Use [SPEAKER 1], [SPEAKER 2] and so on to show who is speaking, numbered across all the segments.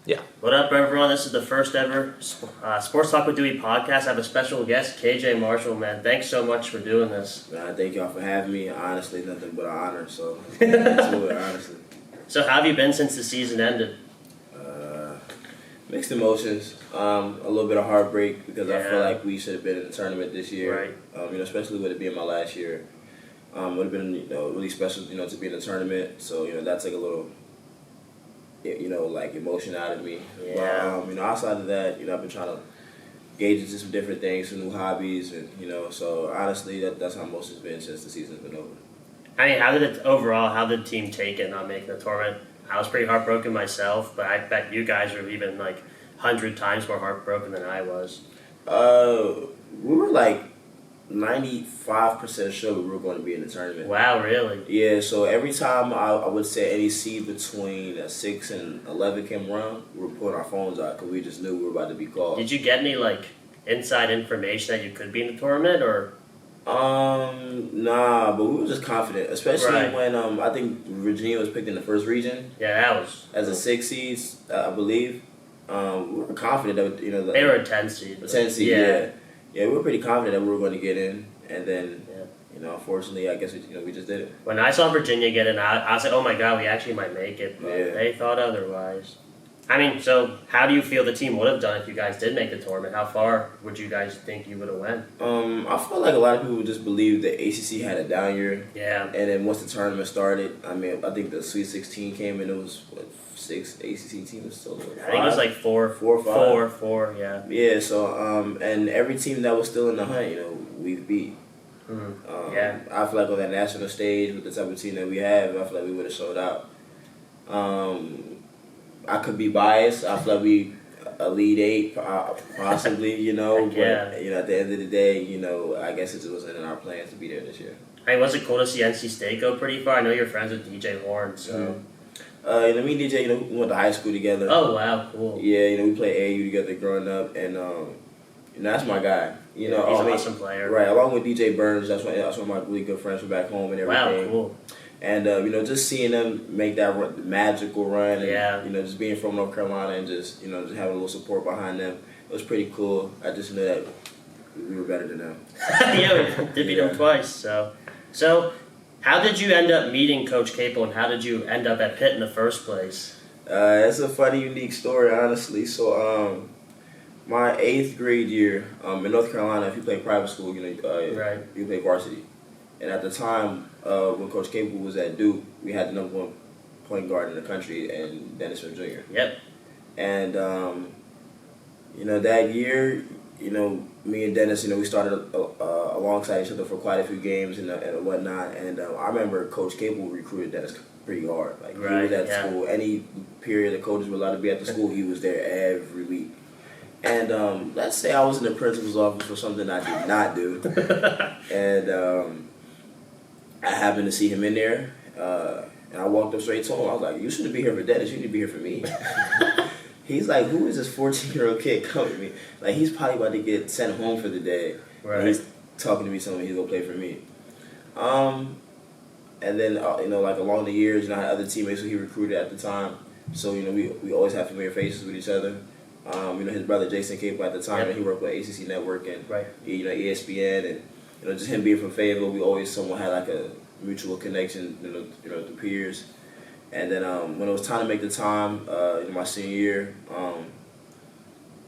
[SPEAKER 1] Yeah.
[SPEAKER 2] What up, everyone? This is the first ever Sports Talk with Duey podcast. I have a special guest, KJ Marshall, man. Thanks so much for doing this.
[SPEAKER 3] Thank y'all for having me. Honestly, nothing but an honor. So, to it, honestly.
[SPEAKER 2] So how have you been since the season ended?
[SPEAKER 3] Mixed emotions. A little bit of heartbreak because I feel
[SPEAKER 2] Yeah.
[SPEAKER 3] like we should have been in the tournament this year.
[SPEAKER 2] Right.
[SPEAKER 3] Especially with it being my last year. Would have been really special, to be in the tournament. So that's like a little, like emotion out of me.
[SPEAKER 2] Yeah.
[SPEAKER 3] But outside of that, I've been trying to gauge into some different things, some new hobbies, and so honestly, that's how most has been since the season's been over.
[SPEAKER 2] I mean, how did the team take it not making the tournament? I was pretty heartbroken myself, but I bet you guys were even like 100 times more heartbroken than I was.
[SPEAKER 3] We were like 95% sure we were going to be in the tournament.
[SPEAKER 2] Wow, really?
[SPEAKER 3] Yeah, so every time I would say any seed between 6 and 11 came around, we were pulling our phones out because we just knew we were about to be called.
[SPEAKER 2] Did you get any like inside information that you could be in the tournament, or?
[SPEAKER 3] Nah, but we were just confident, especially
[SPEAKER 2] Right.
[SPEAKER 3] when I think Virginia was picked in the first region
[SPEAKER 2] Yeah, that was
[SPEAKER 3] as a 6 seed, I believe. We were confident that
[SPEAKER 2] They were a 10 seed.
[SPEAKER 3] a 10 seed. Yeah, we were pretty confident that we were going to get in, and then unfortunately, I guess we just did it.
[SPEAKER 2] When I saw Virginia get in, I was like, oh my god, we actually might make it, but
[SPEAKER 3] Yeah.
[SPEAKER 2] they thought otherwise. I mean, so how do you feel the team would have done if you guys did make the tournament? How far would you guys think you would have went?
[SPEAKER 3] I feel like a lot of people just believe that ACC had a down year.
[SPEAKER 2] Yeah.
[SPEAKER 3] And then once the tournament started, I think the Sweet 16 came and it was, 6 ACC teams still?
[SPEAKER 2] I think it was like four
[SPEAKER 3] or five.
[SPEAKER 2] Four, yeah.
[SPEAKER 3] Yeah, so, and every team that was still in the hunt, we've beat.
[SPEAKER 2] Yeah.
[SPEAKER 3] I feel like on that national stage with the type of team that we have, I feel like we would have showed out. I could be biased. I feel like we Elite Eight, possibly, But,
[SPEAKER 2] Yeah.
[SPEAKER 3] at the end of the day, I guess it just wasn't in our plans to be there this year.
[SPEAKER 2] I mean, was it cool to see NC State go pretty far? I know you're friends with DJ Horn, so.
[SPEAKER 3] Me and DJ, we went to high school together.
[SPEAKER 2] Oh, wow, cool.
[SPEAKER 3] Yeah, we played AAU together growing up, and that's my guy.
[SPEAKER 2] He's an awesome player.
[SPEAKER 3] Right, along with DJ Burns, that's one of my really good friends from back home and everything.
[SPEAKER 2] Wow, cool.
[SPEAKER 3] And just seeing them make that magical run, and
[SPEAKER 2] Yeah.
[SPEAKER 3] just being from North Carolina and just just having a little support behind them, it was pretty cool. I just knew that we were better than them.
[SPEAKER 2] Yeah, we did beat them twice, So, how did you end up meeting Coach Capel, and how did you end up at Pitt in the first place?
[SPEAKER 3] It's a funny, unique story, honestly. So, my 8th grade year in North Carolina, if you play private school,
[SPEAKER 2] Right.
[SPEAKER 3] you play varsity. And at the time, when Coach Capel was at Duke, we had the number 1 point guard in the country, and Dennis Smith Jr.
[SPEAKER 2] Yep.
[SPEAKER 3] And that year, me and Dennis, we started alongside each other for quite a few games and whatnot. And I remember Coach Capel recruited Dennis pretty hard. Like, he was at school. Any period the coaches were allowed to be at the school, he was there every week. And let's say I was in the principal's office for something I did not do. And I happened to see him in there. And I walked up straight to him. I was like, you shouldn't be here for Dennis. You need to be here for me. He's like, who is this 14-year-old kid coming to me? Like, he's probably about to get sent home for the day.
[SPEAKER 2] Right.
[SPEAKER 3] And he's talking to me, telling me he's going to play for me. And then, like along the years, I had other teammates who he recruited at the time. So, we always have familiar faces with each other. His brother Jason Capel at the time, and he worked with ACC Network and, ESPN. And, just him being from Fayetteville, we always somewhat had like a mutual connection, to peers. And then when it was time to make the time, my senior year,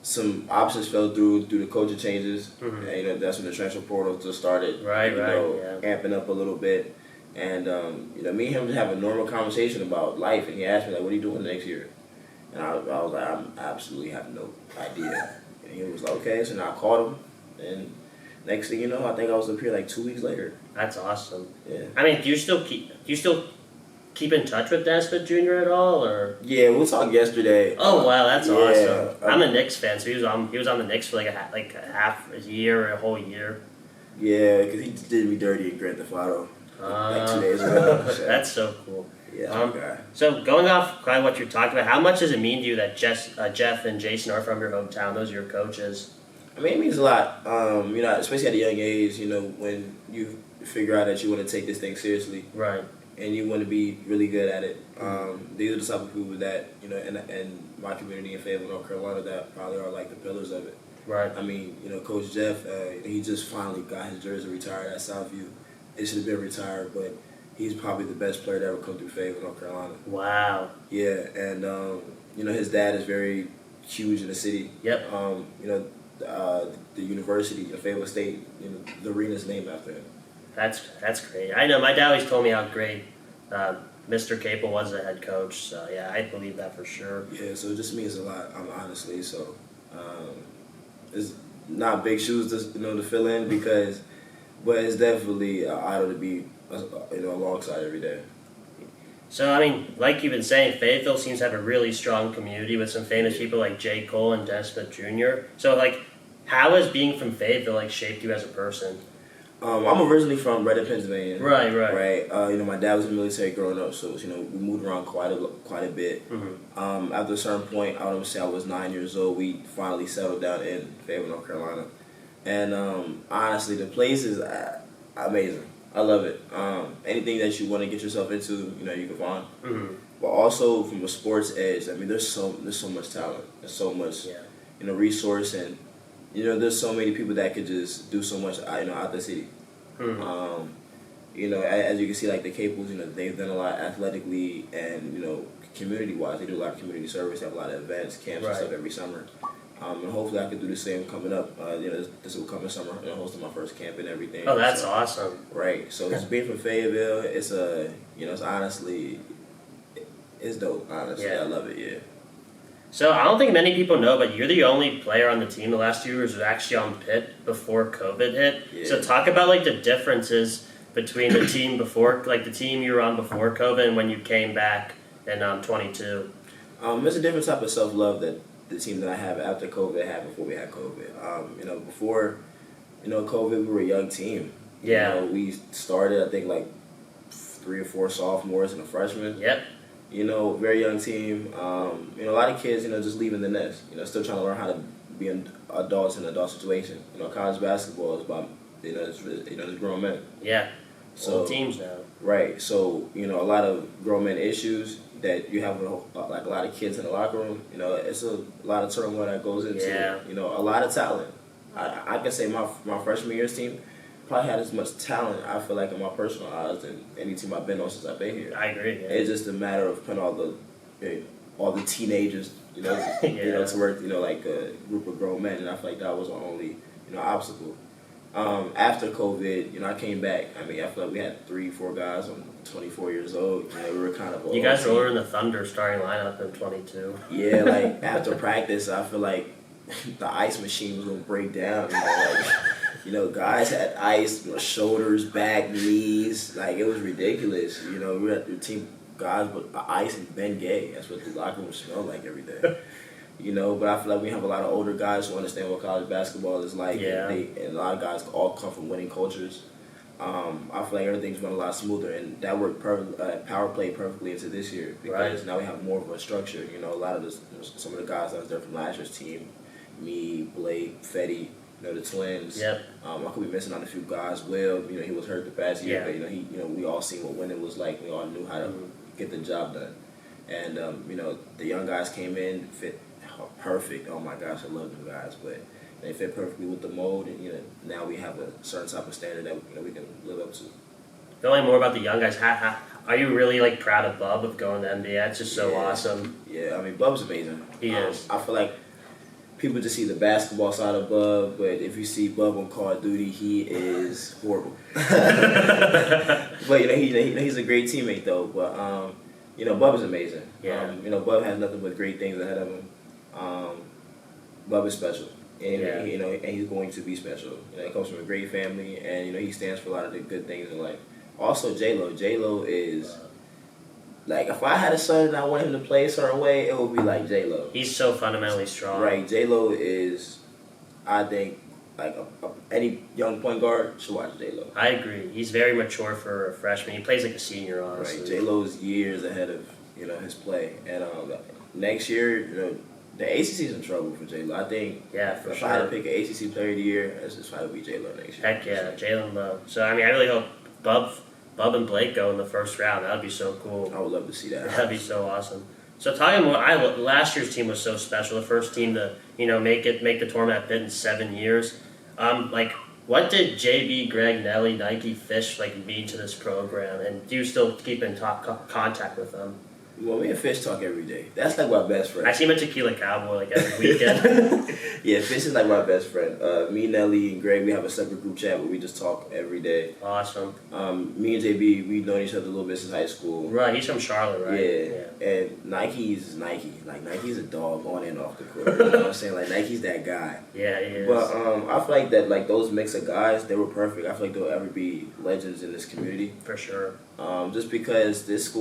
[SPEAKER 3] some options fell through due to coaching changes.
[SPEAKER 2] Mm-hmm.
[SPEAKER 3] And that's when the transfer portal just started, amping up a little bit. And me and him just have a normal conversation about life. And he asked me like, "What are you doing next year?" And I was like, "I absolutely have no idea." And he was like, "Okay." So now I called him, and next thing you know, I think I was up here like 2 weeks later.
[SPEAKER 2] That's awesome.
[SPEAKER 3] Yeah.
[SPEAKER 2] I mean, do you still keep in touch with Dennis Smith Jr. at all, or?
[SPEAKER 3] Yeah, we talked yesterday.
[SPEAKER 2] Oh wow, that's awesome. I'm a Knicks fan, so he was on the Knicks for like a year or a whole year.
[SPEAKER 3] Yeah, because he did me dirty in Grand Theft Auto like 2 days ago. So.
[SPEAKER 2] That's so cool.
[SPEAKER 3] Yeah, okay.
[SPEAKER 2] So going off kind of what you're talking about, how much does it mean to you that Jeff and Jason are from your hometown? Those are your coaches.
[SPEAKER 3] I mean, it means a lot. Especially at a young age. When you figure out that you want to take this thing seriously,
[SPEAKER 2] right,
[SPEAKER 3] and you want to be really good at it. These are the type of people that and my community in Fayetteville, North Carolina, that probably are like the pillars of it.
[SPEAKER 2] Right.
[SPEAKER 3] I mean, Coach Jeff, he just finally got his jersey retired at Southview. It should have been retired, but he's probably the best player to ever come through Fayetteville, North Carolina.
[SPEAKER 2] Wow.
[SPEAKER 3] Yeah, and his dad is very huge in the city.
[SPEAKER 2] Yep.
[SPEAKER 3] The university, Fayetteville State, the arena's named after him.
[SPEAKER 2] That's great. I know my dad always told me how great Mr. Capel was as a head coach. So yeah, I believe that for sure.
[SPEAKER 3] Yeah, so it just means a lot, honestly. So it's not big shoes to fill in but it's definitely an idol to be alongside every day.
[SPEAKER 2] So, I mean, like you've been saying, Fayetteville seems to have a really strong community with some famous people like J. Cole and Dennis Smith Jr. So, like, how has being from Fayetteville, shaped you as a person?
[SPEAKER 3] I'm originally from Reading, Pennsylvania.
[SPEAKER 2] Right.
[SPEAKER 3] My dad was in the military growing up, so, we moved around quite a bit.
[SPEAKER 2] Mm-hmm.
[SPEAKER 3] After a certain point, I would say I was 9 years old, we finally settled down in Fayetteville, North Carolina. And honestly, the place is amazing. I love it. Anything that you want to get yourself into, you can find.
[SPEAKER 2] Mm-hmm.
[SPEAKER 3] But also from a sports edge, I mean, there's so much talent. There's so much, resource, and there's so many people that could just do so much, out the city.
[SPEAKER 2] Mm-hmm.
[SPEAKER 3] As you can see, like the Capels, they've done a lot athletically and community-wise. They do a lot of community service. They have a lot of events, camps, and stuff every summer. And hopefully I can do the same coming up. This will come in summer. Hosting my first camp and everything.
[SPEAKER 2] Oh, that's awesome.
[SPEAKER 3] Right. So it's being from Fayetteville. It's it's honestly, it's dope. Honestly, I love it. Yeah.
[SPEAKER 2] So I don't think many people know, but you're the only player on the team the last 2 years who was actually on Pitt before COVID hit. Yeah. So talk about the differences between the team before, the team you were on before COVID and when you came back in 22.
[SPEAKER 3] It's a different type of self-love that the team that I have after COVID had before we had COVID. Before, COVID, we were a young team.
[SPEAKER 2] Yeah.
[SPEAKER 3] We started, I think, 3 or 4 sophomores and a freshman.
[SPEAKER 2] Yep.
[SPEAKER 3] Very young team. A lot of kids, just leaving the nest. Still trying to learn how to be adults in an adult situation. College basketball is about, it's grown men.
[SPEAKER 2] Yeah.
[SPEAKER 3] So
[SPEAKER 2] teams now.
[SPEAKER 3] Right. So, a lot of grown men issues that you have a lot of kids in the locker room. It's a lot of turmoil that goes into it. A lot of talent. I can say my freshman year's team probably had as much talent, I feel like, in my personal eyes than any team I've been on since I've been here.
[SPEAKER 2] I agree. Yeah.
[SPEAKER 3] It's just a matter of putting all the teenagers, to work, like a group of grown men, and I feel like that was our only, obstacle. After COVID, I came back. I mean, I feel like we had 3-4 guys. I'm 24 years old. We were kind of.
[SPEAKER 2] You guys were in the Thunder starting lineup in 22.
[SPEAKER 3] Yeah, after practice, I feel like the ice machine was gonna break down. Guys had ice, shoulders, back, knees. It was ridiculous. We were at the team guys with ice and Ben Gay. That's what the locker room smelled like every day. But I feel like we have a lot of older guys who understand what college basketball is like.
[SPEAKER 2] Yeah.
[SPEAKER 3] And a lot of guys all come from winning cultures. I feel like everything's been a lot smoother, and that worked power play perfectly into this year because now we have more of a structure. A lot of some of the guys that was there from last year's team, me, Blake, Fetty, the twins.
[SPEAKER 2] Yep.
[SPEAKER 3] I could be missing on a few guys. Will, he was hurt the past year, but we all seen what winning was like. We all knew how to get the job done, and the young guys came in, fit perfect. Oh my gosh, I love them guys, but they fit perfectly with the mold, and now we have a certain type of standard that we can live up to.
[SPEAKER 2] Knowing more about the young guys, are you really proud of Bub of going to NBA? That's just so awesome.
[SPEAKER 3] Yeah, I mean Bub's amazing.
[SPEAKER 2] He is.
[SPEAKER 3] I feel like people just see the basketball side of Bub, but if you see Bub on Call of Duty, he is horrible. But he's a great teammate though. But Bub is amazing.
[SPEAKER 2] Yeah.
[SPEAKER 3] Bub has nothing but great things ahead of him. Bub is special, and and he's going to be special. He comes from a great family, and he stands for a lot of the good things in life. Also, J-Lo is if I had a son and I wanted him to play a certain way, it would be like J-Lo.
[SPEAKER 2] He's so fundamentally strong.
[SPEAKER 3] Right, J-Lo is, I think, any young point guard should watch J-Lo.
[SPEAKER 2] I agree. He's very mature for a freshman. He plays like a senior, honestly.
[SPEAKER 3] Right, J-Lo is years ahead of his play, and next year, the ACC is in trouble for J-Lo. I think if I had to pick an ACC player of the year, it's probably be J-Lo next year.
[SPEAKER 2] Heck yeah, Jalen Lowe. So, I really hope Bub and Blake go in the first round. That would be so cool.
[SPEAKER 3] I would love to see that.
[SPEAKER 2] That'd be so awesome. So talking about, last year's team was so special. The first team to make the tournament at Pitt in 7 years. What did JB, Greg, Nelly, Nike, Fish mean to this program? And do you still keep in contact with them?
[SPEAKER 3] Well, me and Fish talk every day. That's like my best friend.
[SPEAKER 2] I see him at Tequila Cowboy every weekend.
[SPEAKER 3] Yeah, Fish is like my best friend. Me, Nelly, and Greg, we have a separate group chat where we just talk every day.
[SPEAKER 2] Awesome.
[SPEAKER 3] Me and JB, we've known each other a little bit since high school.
[SPEAKER 2] Right, he's from Charlotte, right?
[SPEAKER 3] Yeah. And Nike's Nike. Like, Nike's a dog on and off the court. You know what I'm saying? Like, Nike's that guy.
[SPEAKER 2] Yeah, he is.
[SPEAKER 3] But I feel like that, those mix of guys, they were perfect. I feel like they'll ever be legends in this community.
[SPEAKER 2] For sure.
[SPEAKER 3] Just because this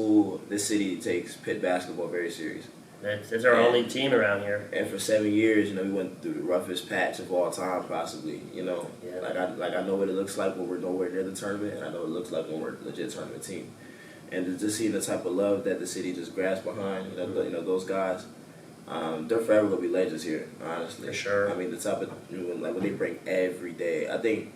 [SPEAKER 3] city takes Pitt basketball very serious.
[SPEAKER 2] It's our only team around here.
[SPEAKER 3] And for 7 years, we went through the roughest patch of all time, possibly.
[SPEAKER 2] Yeah.
[SPEAKER 3] I know what it looks like when we're nowhere near the tournament, and I know what it looks like when we're a legit tournament team. And to just see the type of love that the city just grasps behind, those guys, they're forever gonna be legends here, honestly.
[SPEAKER 2] For sure.
[SPEAKER 3] I mean, the type of when they bring every day, I think.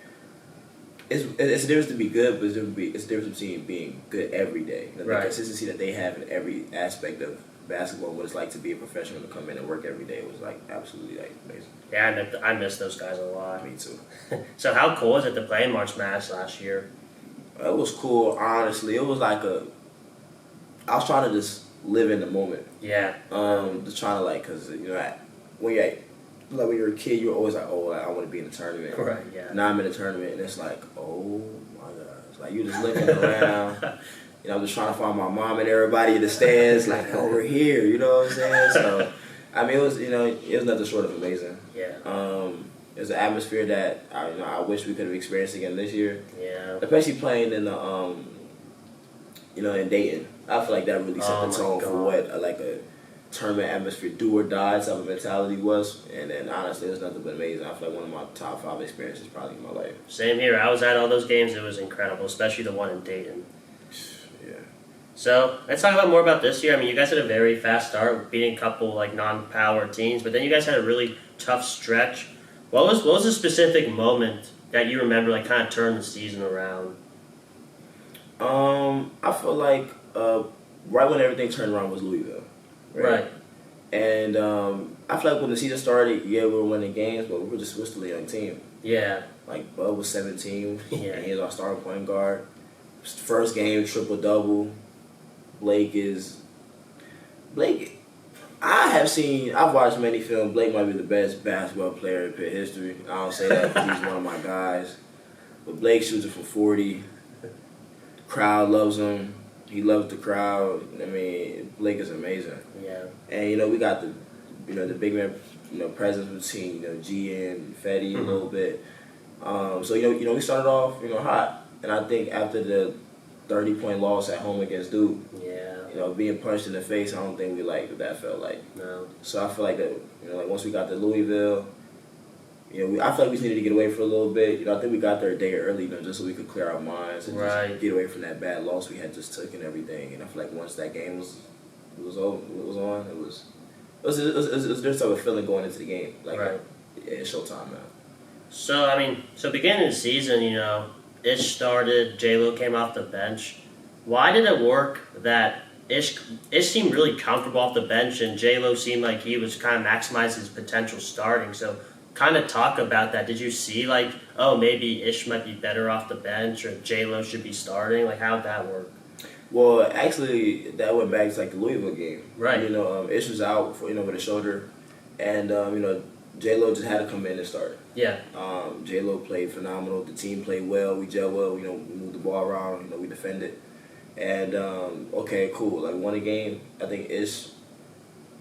[SPEAKER 3] It's a difference to be good, but it's a difference between being good every day. The consistency that they have in every aspect of basketball, what it's like to be a professional, to come in and work every day, was absolutely amazing.
[SPEAKER 2] Yeah, I miss those guys a lot.
[SPEAKER 3] Me too.
[SPEAKER 2] So how cool was it to play in March Madness last year?
[SPEAKER 3] It was cool, honestly. It was I was trying to just live in the moment.
[SPEAKER 2] Yeah.
[SPEAKER 3] Just trying to because when you're a kid, you're always I want to be in the tournament.
[SPEAKER 2] Right. Yeah.
[SPEAKER 3] Now I'm in the tournament, and it's oh my gosh, you just looking around. I'm just trying to find my mom and everybody in the stands, over here. You know what I'm saying? So, I mean, it was nothing short of amazing.
[SPEAKER 2] Yeah.
[SPEAKER 3] It was an atmosphere that I wish we could have experienced again this year.
[SPEAKER 2] Yeah.
[SPEAKER 3] Especially playing in the in Dayton. I feel like that really set the tone for what a tournament atmosphere, do or die type of mentality was, and honestly, it was nothing but amazing. I feel like one of my top 5 experiences probably in my life.
[SPEAKER 2] Same here. I was at all those games. It was incredible, especially the one in Dayton.
[SPEAKER 3] Yeah.
[SPEAKER 2] So let's talk more about this year. I mean, you guys had a very fast start, beating a couple non-power teams, but then you guys had a really tough stretch. What was a specific moment that you remember, kind of turned the season around?
[SPEAKER 3] I feel like right when everything turned around was Louisville.
[SPEAKER 2] Right.
[SPEAKER 3] And I feel like when the season started, we were winning games, but we're still a young team.
[SPEAKER 2] Yeah.
[SPEAKER 3] Bud was 17,
[SPEAKER 2] Yeah.
[SPEAKER 3] and he's our starting point guard. First game, triple-double. Blake, I've watched many films. Blake might be the best basketball player in Pitt history. I don't say that because he's one of my guys. But Blake shoots it from 40. Crowd loves him. He loves the crowd. I mean, Blake is amazing.
[SPEAKER 2] Yeah.
[SPEAKER 3] And we got the big man presence between GN and Fetty a little bit. So we started off hot, and I think after the 30-point loss at home against Duke, being punched in the face, I don't think we liked what that felt like.
[SPEAKER 2] No.
[SPEAKER 3] So I feel like that once we got to Louisville, I feel like we just needed to get away for a little bit. I think we got there a day early, just so we could clear our minds and just get away from that bad loss we had just took and everything. And I feel like once that game was on, it was just a feeling going into the game. It's showtime now.
[SPEAKER 2] So beginning of the season, Ish started, J-Lo came off the bench. Why did it work that Ish seemed really comfortable off the bench and J-Lo seemed like he was kind of maximizing his potential starting? So kind of talk about that. Did you see maybe Ish might be better off the bench or J-Lo should be starting? How'd that work?
[SPEAKER 3] Well, actually, that went back to the Louisville game.
[SPEAKER 2] Right.
[SPEAKER 3] Ish was out with a shoulder, and J-Lo just had to come in and start.
[SPEAKER 2] Yeah.
[SPEAKER 3] J-Lo played phenomenal. The team played well. We gelled well. We moved the ball around. We defended. And okay, cool. Won a game. I think Ish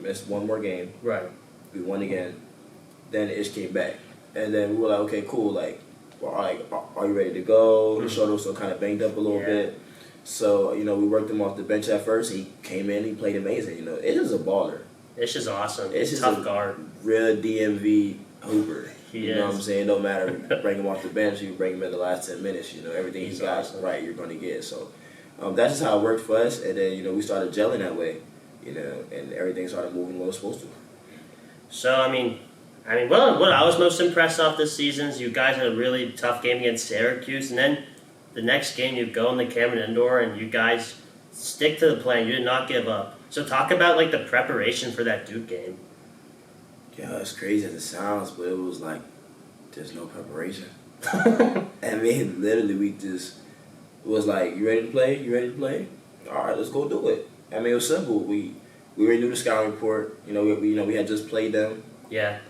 [SPEAKER 3] missed one more game.
[SPEAKER 2] Right.
[SPEAKER 3] We won again. Then Ish came back, and then we were like, okay, cool. Are you ready to go? The shoulder was still kind of banged up a little bit. So, we worked him off the bench at first. He came in, he played amazing. Ish is a baller.
[SPEAKER 2] Ish is awesome.
[SPEAKER 3] Ish is
[SPEAKER 2] tough guard.
[SPEAKER 3] Real DMV hooper.
[SPEAKER 2] He
[SPEAKER 3] is. Know what I'm saying? No matter, bring him off the bench, you bring him in the last 10 minutes. Everything he's got
[SPEAKER 2] awesome.
[SPEAKER 3] Right, you're going to get. So, that's just how it worked for us. And then, we started gelling that way, and everything started moving the way it was supposed to.
[SPEAKER 2] So, what I was most impressed off this season is you guys had a really tough game against Syracuse, and then the next game you go in the Cameron Indoor and you guys stick to the plan. You did not give up. So talk about like the preparation for that Duke game.
[SPEAKER 3] Yeah, it's crazy as it sounds, but it was like there's no preparation. I mean, literally, it was like, you ready to play? You ready to play? All right, let's go do it. I mean, it was simple. We already knew the scouting report. We had just played them.
[SPEAKER 2] Yeah.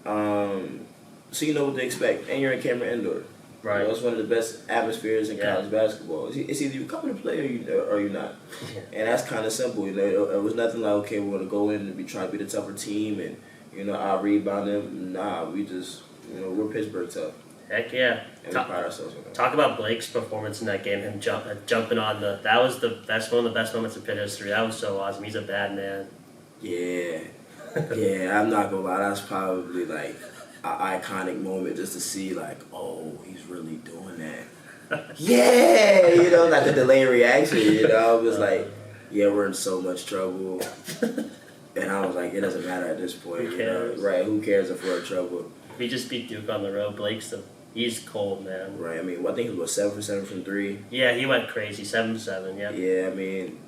[SPEAKER 3] So you know what to expect, and you're in Cameron Indoor.
[SPEAKER 2] Right.
[SPEAKER 3] It's one of the best atmospheres in college basketball. It's either you come to play or you're not.
[SPEAKER 2] Yeah.
[SPEAKER 3] And that's kind of simple. It was nothing like, okay, we're gonna go in and try to be the tougher team, and I'll rebound them. Nah, we just we're Pittsburgh tough.
[SPEAKER 2] Heck yeah.
[SPEAKER 3] And we pride ourselves on that.
[SPEAKER 2] Talk about Blake's performance in that game. Him jumping on that was one of the best moments in Pitt history. That was so awesome. He's a bad man.
[SPEAKER 3] Yeah, yeah. I'm not gonna lie. That's probably like an iconic moment just to see, like, oh, he's really doing that. Yeah, like the delayed reaction. I was like, yeah, we're in so much trouble. And I was like, it doesn't matter at this point.
[SPEAKER 2] Who cares?
[SPEAKER 3] Right? Who cares if we're in trouble?
[SPEAKER 2] We just beat Duke on the road. He's cold, man.
[SPEAKER 3] Right. I mean, I think he was 7 for 7 from 3.
[SPEAKER 2] Yeah, he went crazy. 7-7. Yeah.
[SPEAKER 3] Yeah. I mean,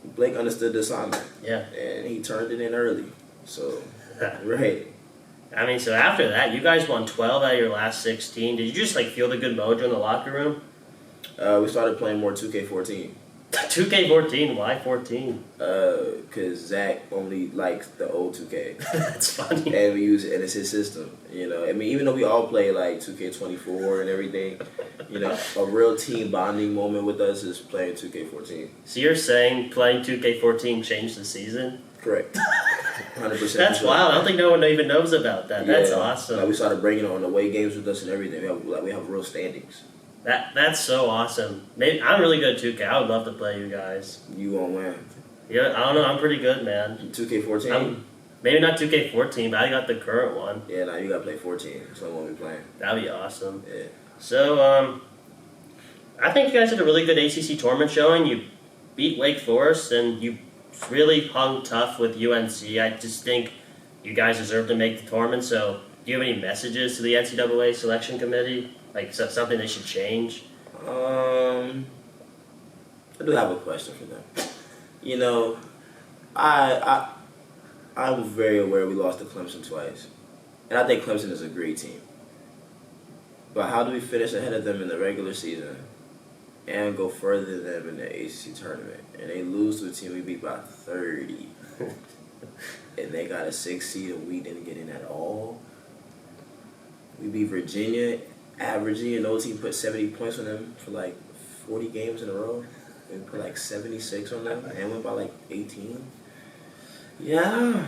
[SPEAKER 3] Blake understood the assignment.
[SPEAKER 2] Yeah.
[SPEAKER 3] And he turned it in early. So, right.
[SPEAKER 2] I mean, so after that, you guys won 12 out of your last 16. Did you just like feel the good mojo in the locker room?
[SPEAKER 3] We started playing more 2K14.
[SPEAKER 2] 2K14, why 14?
[SPEAKER 3] Because Zach only likes the old 2K.
[SPEAKER 2] That's funny.
[SPEAKER 3] And we use it, and it's his system. I mean, even though we all play like 2K24 and everything, a real team bonding moment with us is playing 2K14.
[SPEAKER 2] So you're saying playing 2K14 changed the season?
[SPEAKER 3] Correct. 100%.
[SPEAKER 2] That's wild. I don't think no one even knows about that.
[SPEAKER 3] Yeah.
[SPEAKER 2] That's awesome.
[SPEAKER 3] Like, we started bringing on away games with us and everything. We have real standings.
[SPEAKER 2] That's so awesome. Maybe I'm really good at 2K. I would love to play you guys.
[SPEAKER 3] You won't win.
[SPEAKER 2] Yeah, I don't know. I'm pretty good, man.
[SPEAKER 3] 2K14?
[SPEAKER 2] Maybe not 2K14, but I got the current one.
[SPEAKER 3] Yeah, now you gotta play 14. That's what we're playing.
[SPEAKER 2] That'd be awesome.
[SPEAKER 3] Yeah.
[SPEAKER 2] So, I think you guys did a really good ACC tournament showing. You beat Wake Forest, and you really hung tough with UNC. I just think you guys deserve to make the tournament. So, do you have any messages to the NCAA selection committee? Like something they should change?
[SPEAKER 3] I do have a question for them. I'm very aware we lost to Clemson twice. And I think Clemson is a great team. But how do we finish ahead of them in the regular season and go further than them in the ACC tournament? And they lose to a team we beat by 30. And they got a 6 seed and we didn't get in at all. We beat Virginia, averaging, and those team put 70 points on them for like 40 games in a row. We put like 76 on them and went by like 18. Yeah,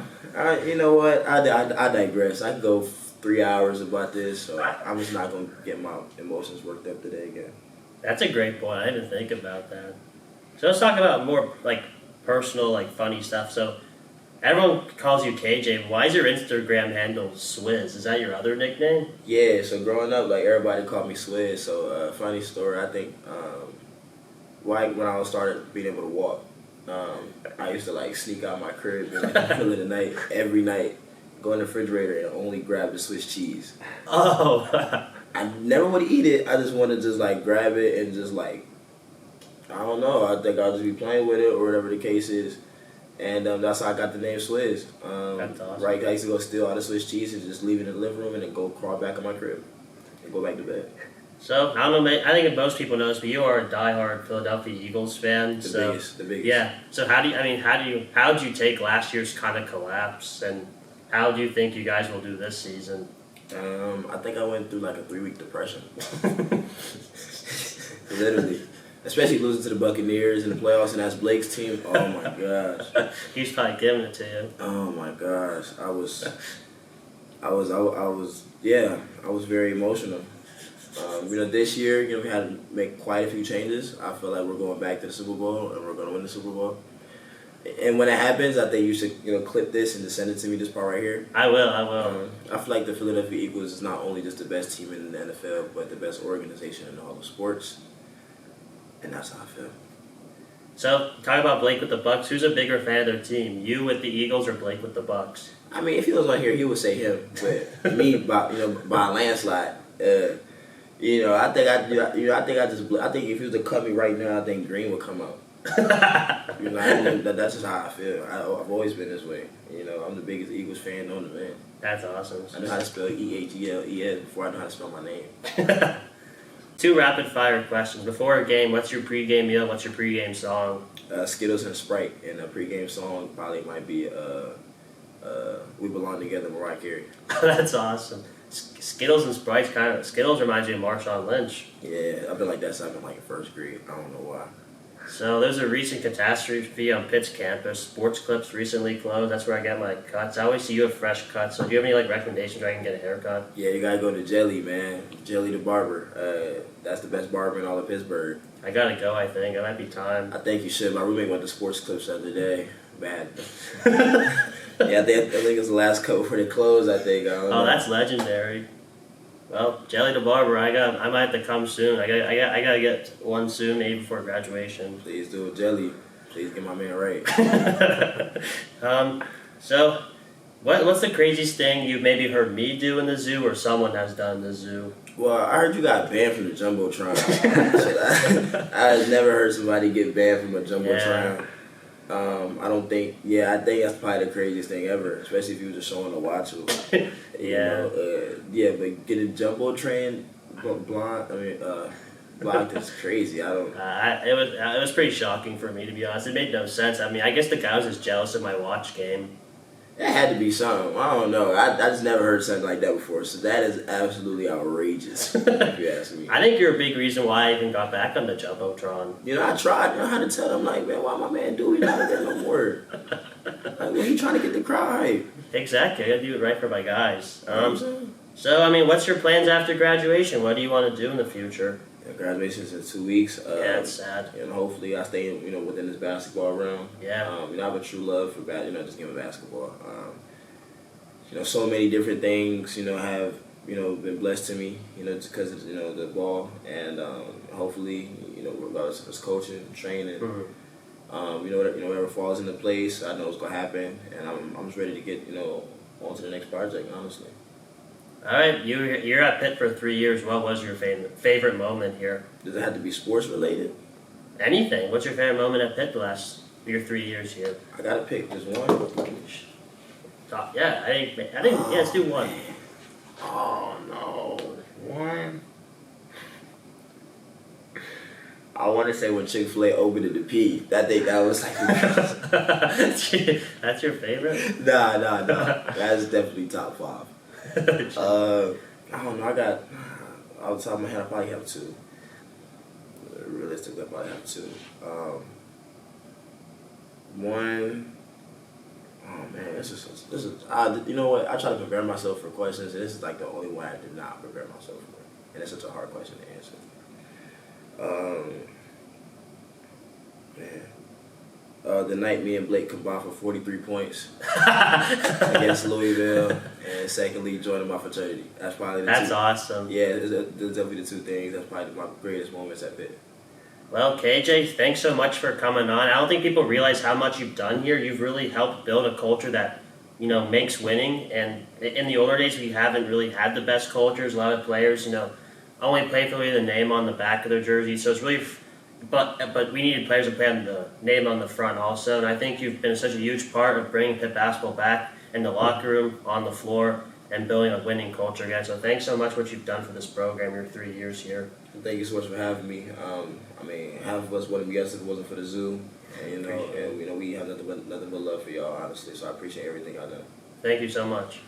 [SPEAKER 3] you know what? I digress. I could go 3 hours about this, so I'm just not going to get my emotions worked up today again.
[SPEAKER 2] That's a great point. I didn't think about that. So let's talk about more like personal, like funny stuff. So everyone calls you KJ. Why is your Instagram handle Swizz? Is that your other nickname?
[SPEAKER 3] Yeah, so growing up, like everybody called me Swizz. So funny story, I think when I started being able to walk, I used to like sneak out my crib in like the middle of the night, every night, go in the refrigerator and only grab the Swiss cheese.
[SPEAKER 2] Oh.
[SPEAKER 3] I never would eat it. I just want to just like grab it and just like, I don't know. I think I'll just be playing with it or whatever the case is. And that's how I got the name Swizz.
[SPEAKER 2] That's awesome.
[SPEAKER 3] Right, I used to go steal all the Swiss cheese and just leave it in the living room and then go crawl back in my crib and go back to bed.
[SPEAKER 2] So, I don't know, I think most people know this, but you are a diehard Philadelphia Eagles fan.
[SPEAKER 3] The biggest.
[SPEAKER 2] Yeah. So how did you take last year's kind of collapse, and how do you think you guys will do this season?
[SPEAKER 3] I think I went through like a 3-week depression. Literally. Especially losing to the Buccaneers in the playoffs, and that's Blake's team. Oh my gosh.
[SPEAKER 2] He's probably giving it to you.
[SPEAKER 3] Oh my gosh. I was very emotional. This year, we had to make quite a few changes. I feel like we're going back to the Super Bowl, and we're going to win the Super Bowl. And when it happens, I think you should, clip this and just send it to me, this part right here.
[SPEAKER 2] I will.
[SPEAKER 3] I feel like the Philadelphia Eagles is not only just the best team in the NFL, but the best organization in all of sports. And that's how I feel.
[SPEAKER 2] So, talk about Blake with the Bucks. Who's a bigger fan of their team? You with the Eagles or Blake with the Bucks?
[SPEAKER 3] I mean, if he was on here, he would say him. But me, by a landslide. I think if he was to cut me right now, I think Green would come out. You know, that's just how I feel. I've always been this way. You know, I'm the biggest Eagles fan known to man.
[SPEAKER 2] That's awesome.
[SPEAKER 3] I know how to spell EHELES before I know how to spell my name.
[SPEAKER 2] 2 rapid fire questions. Before a game, what's your pregame meal? What's your pregame song?
[SPEAKER 3] Skittles and Sprite, and a pregame song probably might be "We Belong Together" Mariah Carey.
[SPEAKER 2] That's awesome. Skittles and Sprite Skittles reminds me of Marshawn Lynch.
[SPEAKER 3] Yeah, I've been like that since I've been like in first grade. I don't know why.
[SPEAKER 2] So there's a recent catastrophe on Pitt's campus. Sports Clips recently closed. That's where I get my cuts. I always see you have fresh cuts. So do you have any like recommendations where I can get a haircut?
[SPEAKER 3] Yeah, you gotta go to Jelly, man. Jelly the barber. That's the best barber in all of Pittsburgh.
[SPEAKER 2] I gotta go. I think it might be time.
[SPEAKER 3] I think you should. My roommate went to Sports Clips the other day. Bad. Yeah, I think it's the last cut before they close. I think.
[SPEAKER 2] Oh, that's legendary. Well, Jelly the barber, I might have to come soon. I gotta get one soon, maybe before graduation.
[SPEAKER 3] Please do it, Jelly. Please get my man right.
[SPEAKER 2] So, what's the craziest thing you've maybe heard me do in the zoo, or someone has done in the zoo?
[SPEAKER 3] Well, I heard you got banned from the Jumbotron. I never heard somebody get banned from a Jumbotron.
[SPEAKER 2] Yeah.
[SPEAKER 3] I don't think. Yeah, I think that's probably the craziest thing ever, especially if you were just showing to watch it.
[SPEAKER 2] Yeah.
[SPEAKER 3] Yeah, but getting Jumbotron blocked is crazy. I don't.
[SPEAKER 2] It was pretty shocking for me, to be honest. It made no sense. I mean, I guess the guy was just jealous of my watch game.
[SPEAKER 3] It had to be something. I don't know. I just never heard something like that before. So that is absolutely outrageous, if you ask me.
[SPEAKER 2] I think you're a big reason why I even got back on the Jumbotron.
[SPEAKER 3] You know, I tried. You know how to tell them, like, man, why my man Duey not there no more? Like, when he trying to get the crowd hype.
[SPEAKER 2] Exactly. I gotta do it right for my guys.
[SPEAKER 3] You know what I'm saying?
[SPEAKER 2] So, I mean, what's your plans after graduation? What do you want to do in the future?
[SPEAKER 3] Yeah, graduation's in 2 weeks.
[SPEAKER 2] Yeah, it's sad.
[SPEAKER 3] You know, hopefully I stay, within this basketball realm.
[SPEAKER 2] Yeah.
[SPEAKER 3] I have a true love for just game of basketball. So many different things, have, been blessed to me, just because of, the ball. And hopefully, regardless of it's coaching, training, whatever falls into place, I know it's going to happen. And I'm just ready to get, on to the next project, honestly.
[SPEAKER 2] All right, you're at Pitt for 3 years. What was your favorite moment here?
[SPEAKER 3] Does it have to be sports related?
[SPEAKER 2] Anything. What's your favorite moment at Pitt the last your 3 years here?
[SPEAKER 3] I gotta pick just one.
[SPEAKER 2] Yeah, I think let's do one.
[SPEAKER 3] Man. Oh no, one. I want to say when Chick-fil-A opened at the P. That was like.
[SPEAKER 2] That's your favorite?
[SPEAKER 3] Nah. That's definitely top 5. I don't know. I got off the top of my head. I probably have 2. Realistically, I probably have 2. One. Oh man, this is. You know what? I try to prepare myself for questions, and this is like the only one I did not prepare myself for, and it's such a hard question to answer. The night me and Blake combined for 43 points against Louisville, and secondly joining my fraternity. That's probably the 2.
[SPEAKER 2] That's awesome.
[SPEAKER 3] Yeah, it's definitely the 2 things. That's probably my greatest moments at Pitt.
[SPEAKER 2] Well, KJ, thanks so much for coming on. I don't think people realize how much you've done here. You've really helped build a culture that, makes winning. And in the older days, we haven't really had the best cultures. A lot of players, only play for the name on the back of their jersey. So it's really, but we needed players to play on the name on the front also. And I think you've been such a huge part of bringing Pitt basketball back in the locker room, on the floor, and building a winning culture again. So thanks so much for what you've done for this program, your 3 years here.
[SPEAKER 3] Thank you so much for having me. Half of us wouldn't be us if it wasn't for the zoo. And, we have nothing but love for y'all, honestly. So I appreciate everything y'all done.
[SPEAKER 2] Thank you so much.